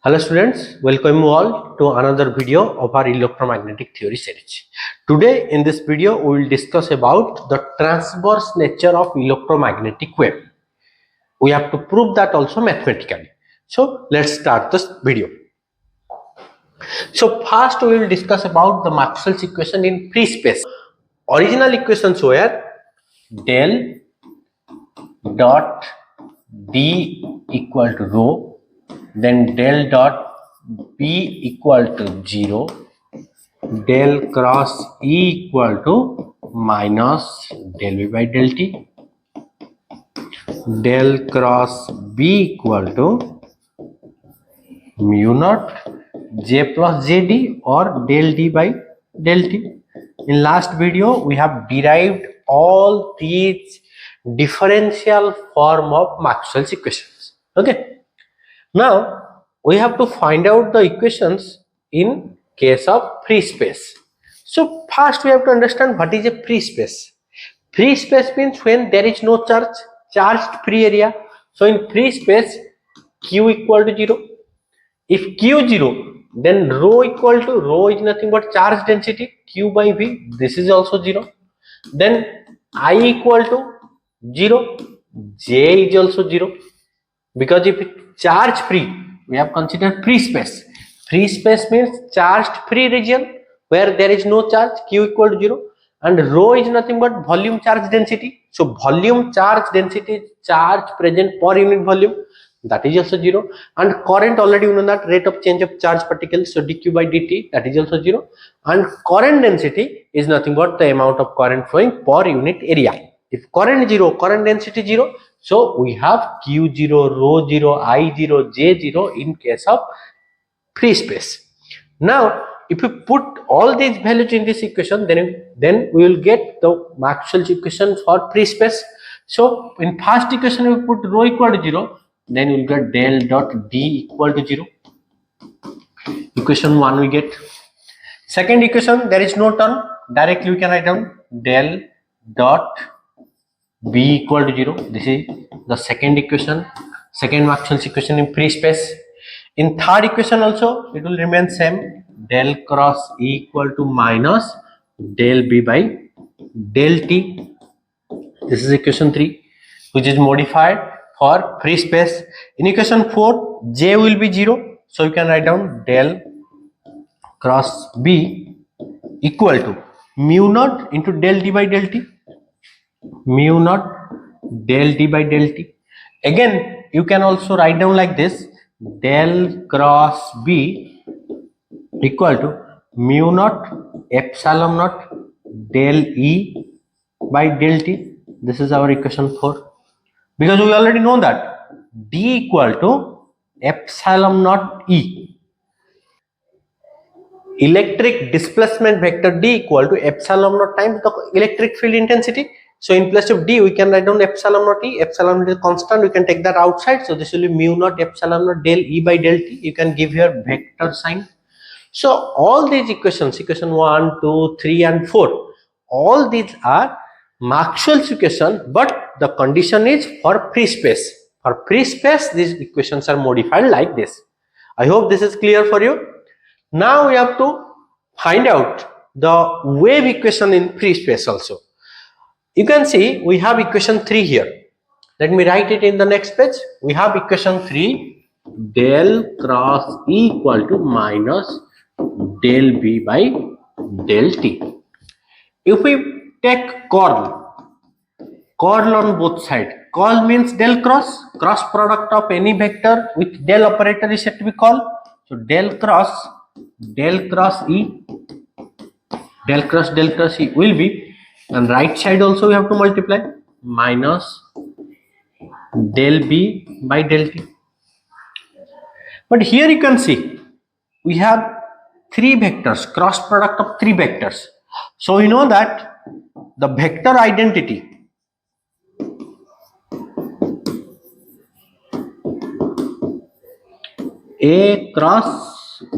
Hello students, welcome you all to another video of our electromagnetic theory series. Today in this video we will discuss about the transverse nature of electromagnetic wave. We have to prove that also mathematically. So let's start this video. So first we will discuss about the Maxwell's equation in free space. Original equations were del dot D equal to rho, then del dot B equal to 0, del cross E equal to minus del V by del T, del cross B equal to mu naught J plus JD or del D by del T. In last video we have derived all these differential form of Maxwell's equations. Okay. Now we have to find out the equations in case of free space. So first we have to understand what is a free space. Free space means when there is no charged free area. So in free space Q equal to 0. If Q 0, then rho equal to rho is nothing but charge density Q by V. This is also 0. Then I equal to 0. J is also 0. Because if it charge free, we have considered free space. Free space means charged free region where there is no charge, Q equal to 0, and rho is nothing but volume charge density. So volume charge density is charge present per unit volume, that is also 0, and current already you know that rate of change of charge particles, so dq by dt, that is also 0, and current density is nothing but the amount of current flowing per unit area. If current 0, current density 0, so we have Q0, rho 0, I0, J0 in case of free space. Now if you put all these values in this equation, then we will get the Maxwell's equation for free space. So in first equation we put rho equal to 0, then we will get del dot D equal to 0. Equation 1 we get. Second equation, there is no term, directly we can write down del dot B equal to 0. This is the second equation, second Maxwell's equation in free space. In third equation also it will remain same, del cross E equal to minus del B by del T. This is equation 3, which is modified for free space. In equation 4, J will be 0, so you can write down del cross B equal to mu naught into del D by del T, mu naught del D by del T. Again you can also write down like this, del cross B equal to mu naught epsilon naught del E by del T. This is our equation 4, because we already know that D equal to epsilon naught E. Electric displacement vector D equal to epsilon naught times the electric field intensity. So in place of D we can write down epsilon naught E. Epsilon naught is constant, we can take that outside, so this will be mu naught epsilon naught del E by del T. You can give your vector sign. So all these equations, equation 1, 2, 3 and 4, all these are Maxwell's equation, but the condition is for free space. For free space these equations are modified like this. I hope this is clear for you. Now we have to find out the wave equation in free space also. You can see we have equation 3 here. Let me write it in the next page. We have equation 3, del cross E equal to minus del B by del T. If we take curl on both sides, curl means del cross product of any vector with del operator is said to be curl. So del cross E, del cross E will be, and right side also we have to multiply, minus del B by del T. But here you can see we have 3 vectors, cross product of 3 vectors. So we know that the vector identity A cross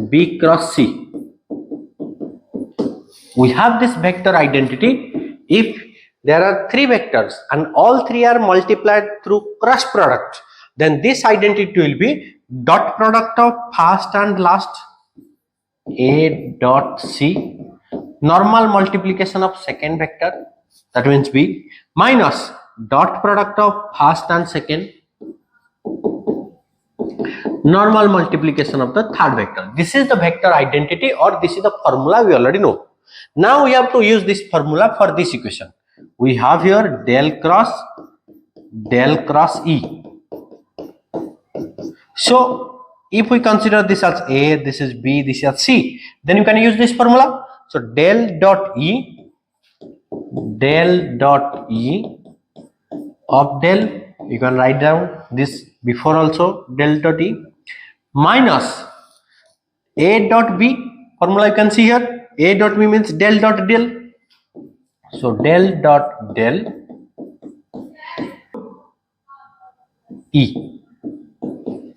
B cross C, we have this vector identity if there are 3 vectors and all 3 are multiplied through cross product, then this identity will be dot product of first and last A dot C, normal multiplication of second vector, that means B, minus dot product of first and second, normal multiplication of the third vector. This is the vector identity, or this is the formula we already know. Now we have to use this formula for this equation. We have here del cross E. So if we consider this as A, this is B, this is C, then you can use this formula. So del dot E of del, you can write down this before also, del dot E minus A dot B, formula you can see here, A dot B means del dot del. So del dot del E,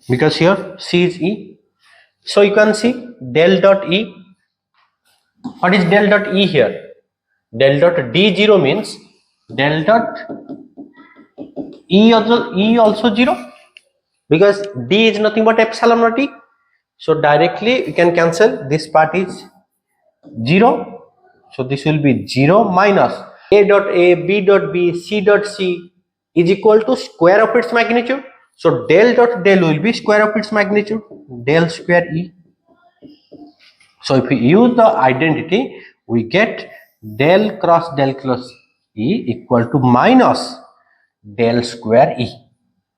because here C is E. So you can see del dot E. What is del dot E here? Del dot D0 means del dot E also 0, because D is nothing but epsilon naught E. So directly we can cancel, this part is 0. So this will be 0 minus A dot A, B dot B, C dot C is equal to square of its magnitude. So del dot del will be square of its magnitude, del square E. So if we use the identity, we get del cross E equal to minus del square E.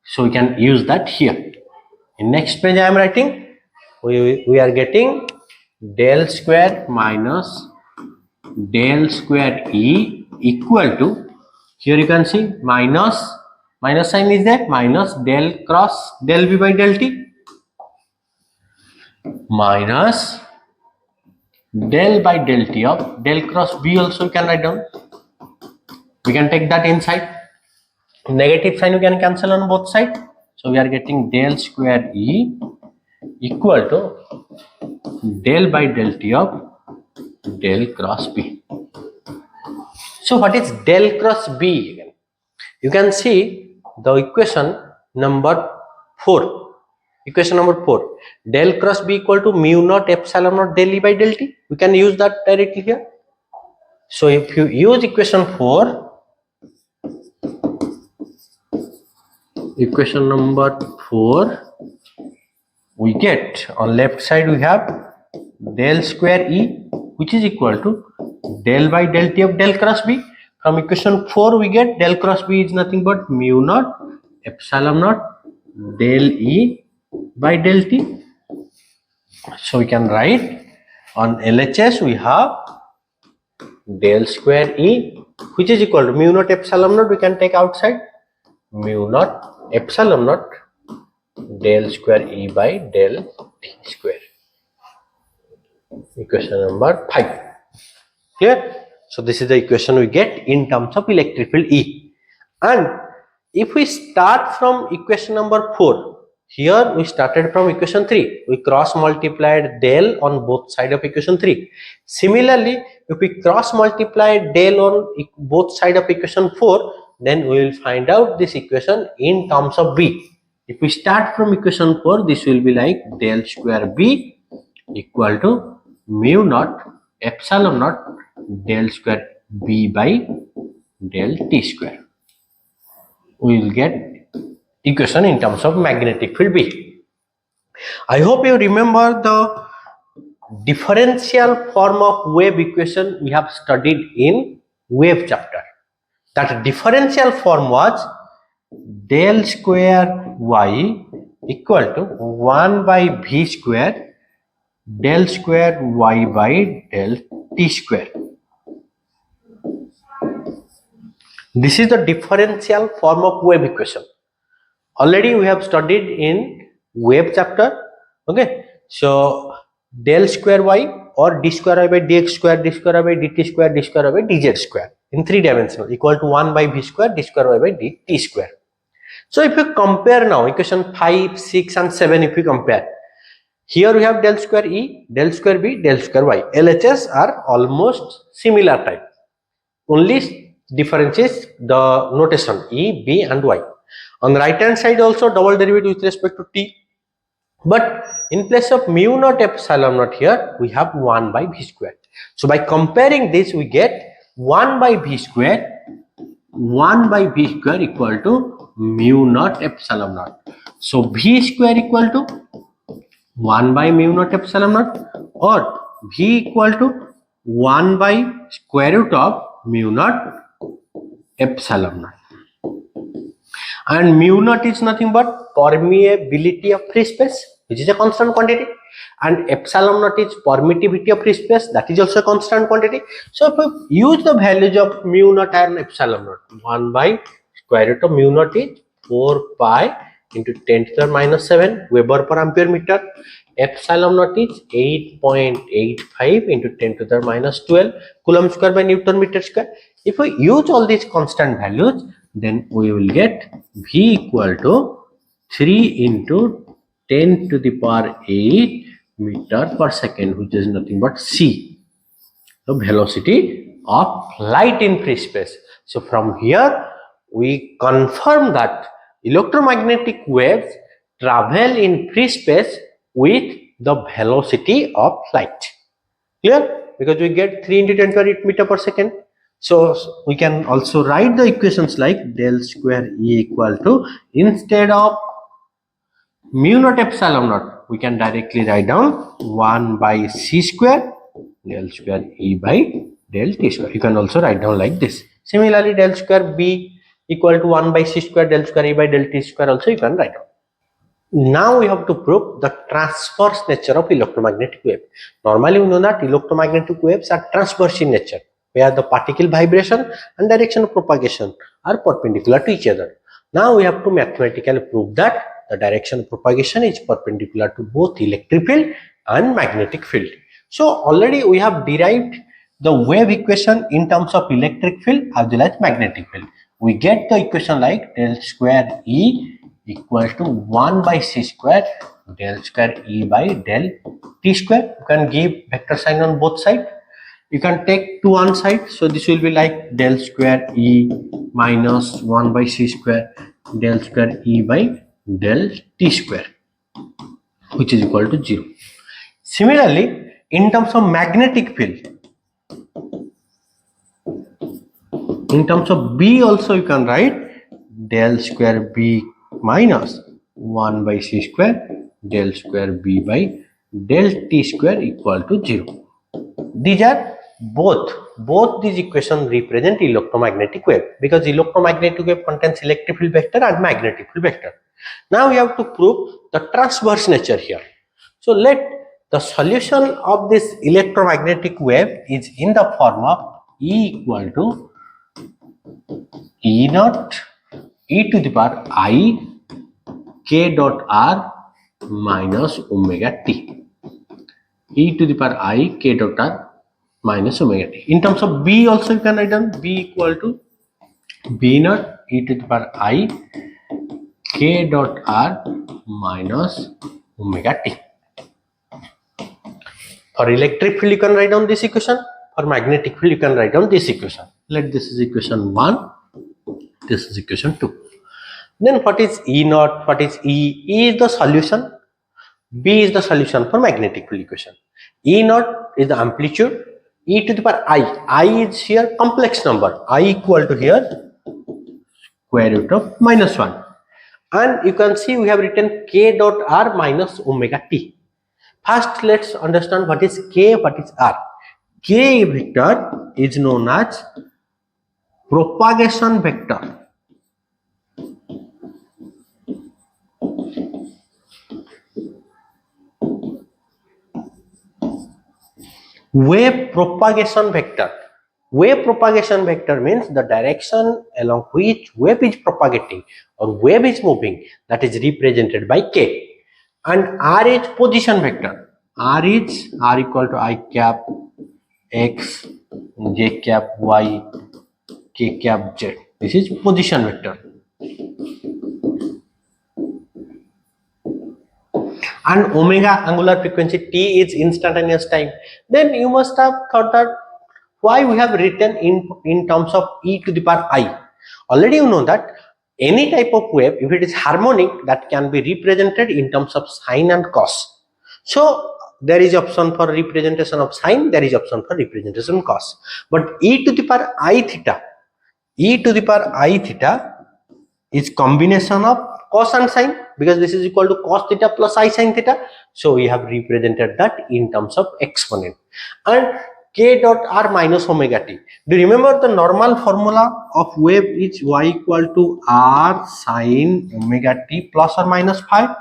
So we can use that here. In next page I am writing, we are getting del square minus del square E equal to, here you can see minus sign is there, minus del cross del B by del T minus del by del T of del cross B, also you can write down. We can take that inside. Negative sign you can cancel on both sides. So we are getting del square E equal to del by del T of del cross B. So what is del cross B again? You can see the equation number 4. Equation number 4. Del cross B equal to mu naught epsilon naught del E by del T. We can use that directly here. So if you use equation 4, equation number 4, we get on left side we have del square E, which is equal to del by del T of del cross B. From equation 4 we get del cross B is nothing but mu naught epsilon naught del E by del T. So we can write on LHS we have del square E, which is equal to mu naught epsilon naught, we can take outside, mu naught epsilon naught del square E by del T square. Equation number 5. Clear? So this is the equation we get in terms of electric field E. And if we start from equation number 4, here we started from equation 3. We cross multiplied del on both sides of equation 3. Similarly, if we cross multiply del on both sides of equation 4, then we will find out this equation in terms of B. If we start from equation 4, this will be like del square B equal to mu naught epsilon naught del square B by del T square. We will get equation in terms of magnetic field B. I hope you remember the differential form of wave equation we have studied in wave chapter. That differential form was del square Y equal to 1 by V square del square Y by del T square. This is the differential form of wave equation. Already we have studied in wave chapter. Okay, so del square Y or d square Y by dx square, d square Y by dt square, d square Y by dz square in 3 dimensional equal to 1 by v square, d square Y by dt square. So if you compare now equation 5, 6 and 7, if you compare, here we have del square E, del square B, del square Y. LHS are almost similar type. Only difference is the notation E, B and Y. On the right hand side also double derivative with respect to T. But in place of mu naught epsilon naught here, we have 1 by v square. So by comparing this, we get 1 by v square, 1 by v square equal to mu naught epsilon naught. So v square equal to 1 by mu naught epsilon naught, or v equal to 1 by square root of mu naught epsilon naught. And mu naught is nothing but permeability of free space, which is a constant quantity, and epsilon naught is permittivity of free space, that is also a constant quantity. So if we use the values of mu naught and epsilon naught, 1 by square root of mu naught is 4 pi into 10 to the minus 7 Weber per ampere meter. Epsilon naught is 8.85 into 10 to the minus 12 Coulomb square by Newton meter square. If we use all these constant values, then we will get V equal to 3 into 10 to the power 8 meter per second, which is nothing but c, the velocity of light in free space. So from here we confirm that electromagnetic waves travel in free space with the velocity of light. Clear? Because we get 3 into 10 to the 8 meter per second. So we can also write the equations like del square E equal to, instead of mu naught epsilon naught, we can directly write down 1 by c square del square E by del t square. You can also write down like this. Similarly, del square B equal to 1 by c square del square E by del t square also you can write down. Now we have to prove the transverse nature of electromagnetic wave. Normally we know that electromagnetic waves are transverse in nature, where the particle vibration and direction of propagation are perpendicular to each other. Now we have to mathematically prove that the direction of propagation is perpendicular to both electric field and magnetic field. So already we have derived the wave equation in terms of electric field as well as magnetic field. We get the equation like del square E equal to 1 by c square del square E by del t square. You can give vector sign on both sides. You can take to one side. So this will be like del square E minus 1 by c square del square E by del t square, which is equal to 0. Similarly, in terms of magnetic field, in terms of B also you can write del square B minus 1 by c square del square B by del t square equal to 0. These are both these equations represent electromagnetic wave, because electromagnetic wave contains electric field vector and magnetic field vector. Now we have to prove the transverse nature here. So let the solution of this electromagnetic wave is in the form of E equal to E naught e to the power I k dot r minus omega t, e to the power I k dot r minus omega t. In terms of B also you can write down B equal to B naught e to the power I k dot r minus omega t. For electric field you can write down this equation, for magnetic field you can write down this equation. Let this is equation 1, this is equation 2. Then what is E naught, what is E? E is the solution, B is the solution for magnetic field equation. E naught is the amplitude, e to the power I is here complex number, I equal to here square root of minus 1. And you can see we have written k dot r minus omega t. First let's understand what is k, what is r. K vector is known as propagation vector. Wave propagation vector. Wave propagation vector means the direction along which wave is propagating or wave is moving, that is represented by k. And r is position vector. R is r equal to I cap x j cap y k cap z. This is position vector. And omega angular frequency, t is instantaneous time. Then you must have thought that why we have written in terms of e to the power I. Already you know that any type of wave, if it is harmonic, that can be represented in terms of sine and cos. So there is option for representation of sine, there is option for representation of cos. But e to the power I theta, e to the power I theta is combination of cos and sine, because this is equal to cos theta plus I sine theta. So we have represented that in terms of exponent. And k dot r minus omega t. Do you remember the normal formula of wave is y equal to r sine omega t plus or minus phi?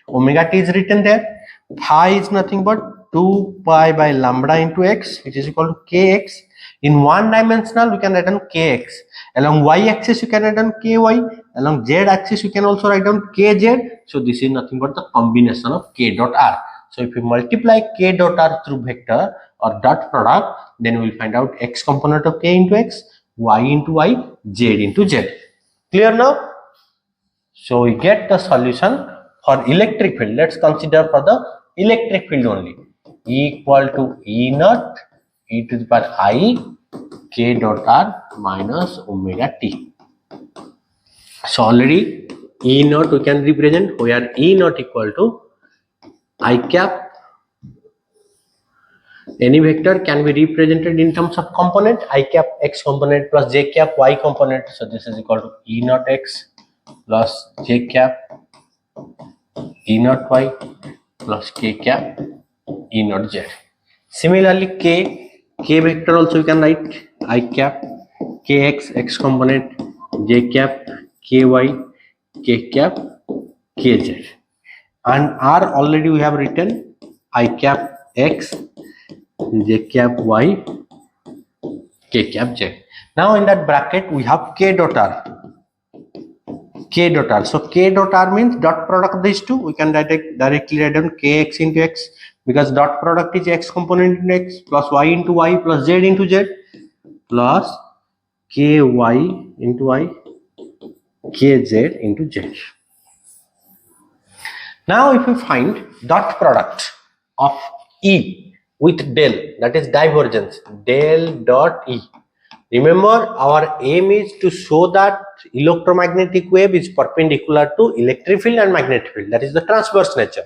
Omega t is written there. Phi is nothing but 2 pi by lambda into x, which is equal to kx. In one dimensional, we can write down kx. Along y axis, you can write down ky. Along z axis, you can also write down kz. So this is nothing but the combination of k dot r. So if you multiply k dot r through vector or dot product, then we will find out x component of k into x, y into y, z into z. Clear now? So we get the solution for electric field. Let's consider for the electric field only. E equal to E naught e to the power I k dot r minus omega t. So already E naught we can represent, where E naught equal to I cap. Any vector can be represented in terms of component, I cap x component plus j cap y component. So this is equal to E naught x plus j cap E naught y plus k cap E naught z. Similarly, k vector also you can write I cap kx x component, j cap ky, k cap kz, and r already we have written I cap x, j cap y, k cap z. Now in that bracket we have k dot r. K dot r. So k dot r means dot product of these two. We can directly write down kx into x, because dot product is x component into x plus y into y plus z into z plus ky into y, kz into z. Now if we find dot product of E with del, that is divergence, del dot E. Remember, our aim is to show that electromagnetic wave is perpendicular to electric field and magnetic field, that is the transverse nature.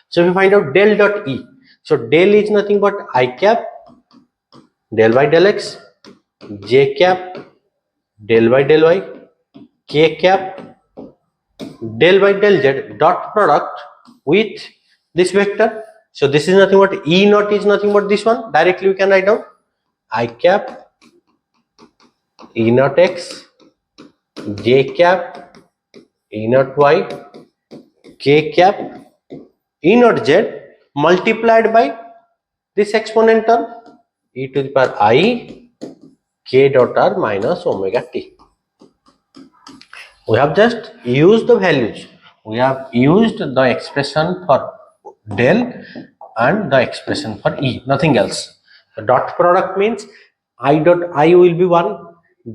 So if we find out del dot E, so del is nothing but I cap del by del x, j cap del by del y, k cap del by del z, dot product with this vector. So this is nothing but E naught is nothing but this one. Directly we can write down I cap E naught x, j cap E naught y, k cap E naught z multiplied by this exponent term e to the power I k dot r minus omega t. We have just used the values. We have used the expression for del and the expression for E, nothing else. The dot product means I dot I will be 1,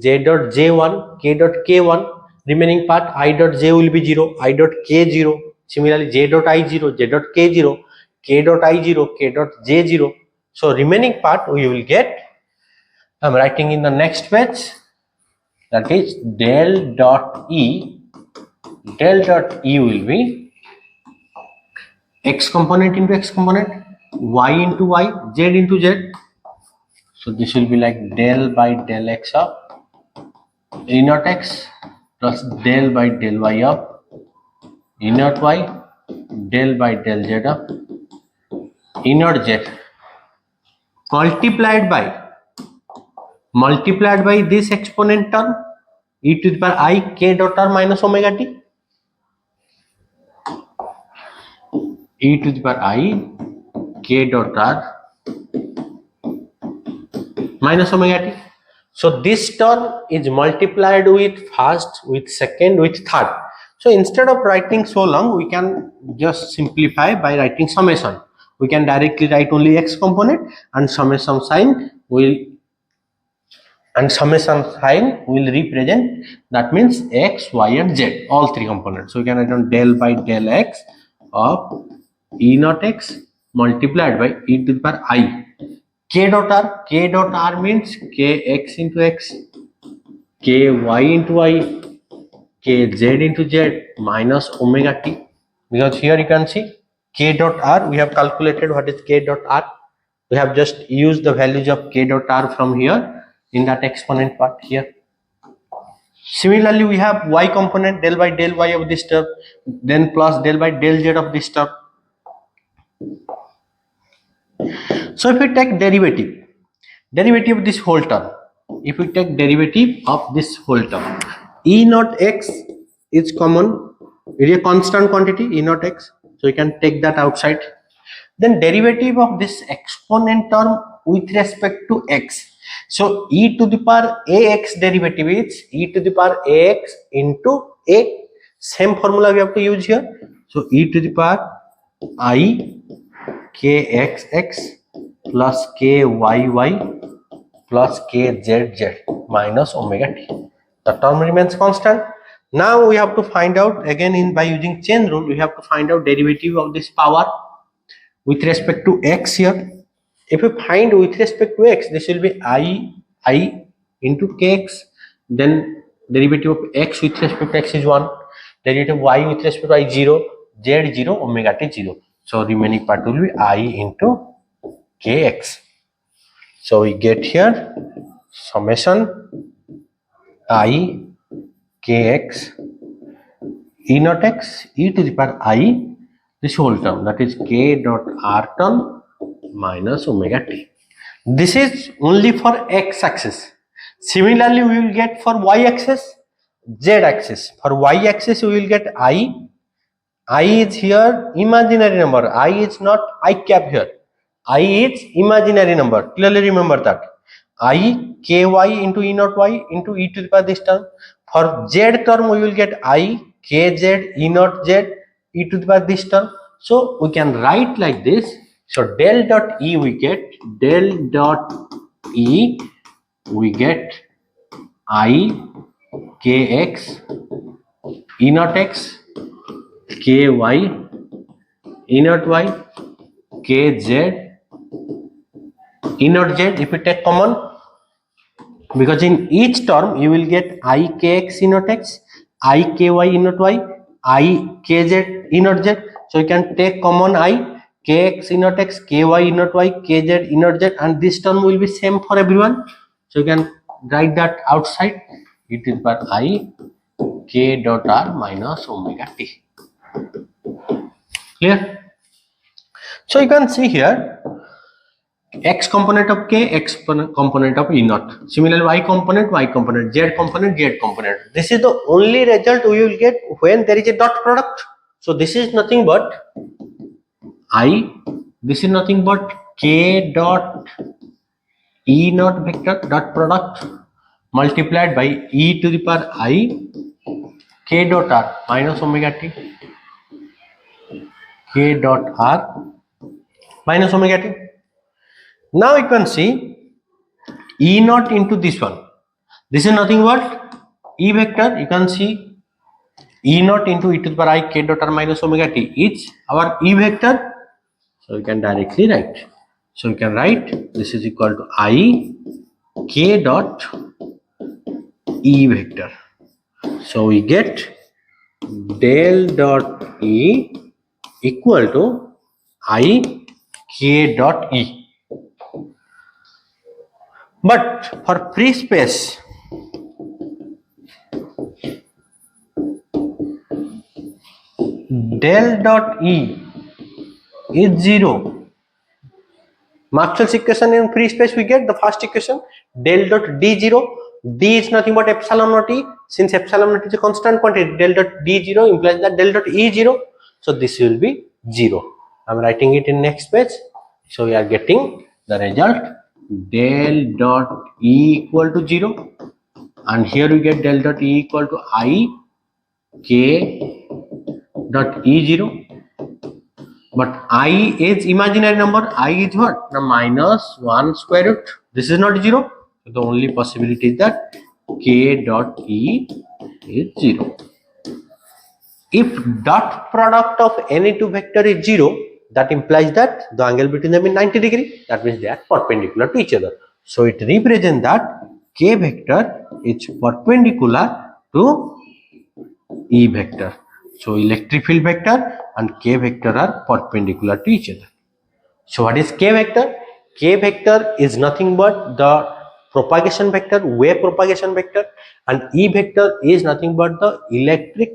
j dot j 1, k dot k 1, remaining part I dot j will be 0, I dot k 0, similarly j dot I 0, j dot k 0, k dot I 0, k dot j 0. So remaining part we will get, I am writing in the next page, that is del dot E. Del dot E will be x component into x component, y into y, z into z. So this will be like del by del x of E naught x plus del by del y of E naught y, del by del z of E naught z multiplied by this exponent term e to the power I k dot r minus omega t, e to the power I k dot r minus omega t. So this term is multiplied with first, with second, with third. So instead of writing so long, we can just simplify by writing summation. We can directly write only x component, and summation sign will represent, that means x, y and z, all three components. So we can write down del by del x of E naught x multiplied by e to the power I k dot r means kx into x, ky into y, kz into z minus omega t, because here you can see k dot r, we have calculated what is k dot r. We have just used the values of k dot r from here in that exponent part here. Similarly, we have y component del by del y of this term, then plus del by del z of this term. So if we take derivative of this whole term, if we take derivative of this whole term, E naught x is common, it is a constant quantity E naught x, so you can take that outside. Then derivative of this exponent term with respect to x, so e to the power ax derivative is e to the power ax into a, same formula we have to use here. So e to the power I kxx plus kyy plus kzz minus omega t. The term remains constant. Now we have to find out again by using chain rule, we have to find out derivative of this power with respect to x here. If we find with respect to x, this will be I into kx, then derivative of x with respect to x is 1, derivative of y with respect to y 0, z 0, omega t 0. So remaining part will be I into kx. So we get here summation I kx e naught x e to the power I, this whole term, that is k dot r term minus omega t. This is only for x axis. Similarly, we will get for y axis, z axis. For y axis, we will get I is here imaginary number. I is not I cap here. I is imaginary number. Clearly remember that. I ky into e naught y into e to the power this term. For z term, we will get I kz e naught z e to the power this term. So we can write like this. So del dot e we get del dot e we get I kx e naught x ky e naught y kz e naught z. If we take common, because in each term you will get I kx e naught x, I ky e naught y, I kz e naught z. So you can take common I kx e naught x, ky e naught y, kz e naught z, and this term will be same for everyone. So you can write that outside e to the power I k dot r minus omega t. Clear? So you can see here x component of k, x component of E naught. Similarly, y component, z component, z component. This is the only result we will get when there is a dot product. So this is nothing but this is nothing but k dot E naught vector dot product multiplied by e to the power I k dot r minus omega t, k dot r minus omega t. Now you can see E naught into this one. This is nothing but E vector. You can see E naught into e to the power I k dot r minus omega t is our E vector. So you can directly write. So you can write this is equal to I k dot E vector. So we get del dot E equal to I k dot E. But for free space, del dot E is 0. Maxwell's equation in free space we get the first equation del dot D 0. D is nothing but epsilon naught E. Since epsilon naught is a constant quantity, del dot D 0 implies that del dot E 0. So this will be 0. I am writing it in next page. So we are getting the result del dot E equal to 0, and here we get del dot E equal to I k dot E 0. But I is imaginary number. I is what? The minus 1 square root. This is not 0. So the only possibility is that k dot E is 0. If dot product of any two vector is 0, that implies that the angle between them is 90 degree. That means they are perpendicular to each other. So it represents that k vector is perpendicular to E vector. So electric field vector and K vector are perpendicular to each other. So what is K vector? K vector is nothing but the propagation vector, wave propagation vector, and E vector is nothing but the electric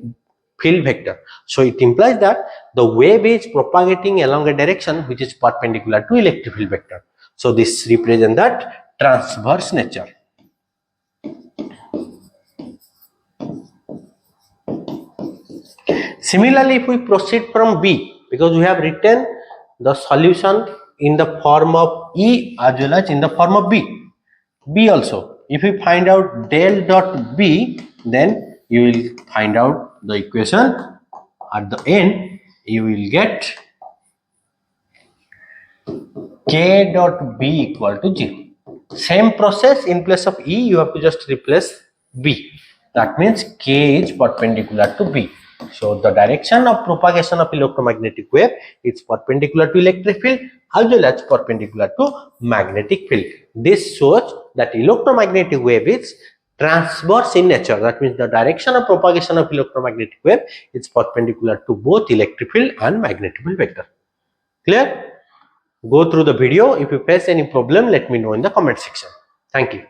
field vector. So it implies that the wave is propagating along a direction which is perpendicular to electric field vector. So this represents that transverse nature. Similarly, if we proceed from B, because we have written the solution in the form of E as well as in the form of B. B also, if we find out del dot B, then you will find out the equation at the end. You will get K dot B equal to 0. Same process, in place of E, you have to just replace B. That means K is perpendicular to B. So the direction of propagation of electromagnetic wave is perpendicular to electric field as well as perpendicular to magnetic field. This shows that electromagnetic wave is transverse in nature. That means the direction of propagation of electromagnetic wave is perpendicular to both electric field and magnetic field vector. Clear? Go through the video. If you face any problem, let me know in the comment section. Thank you.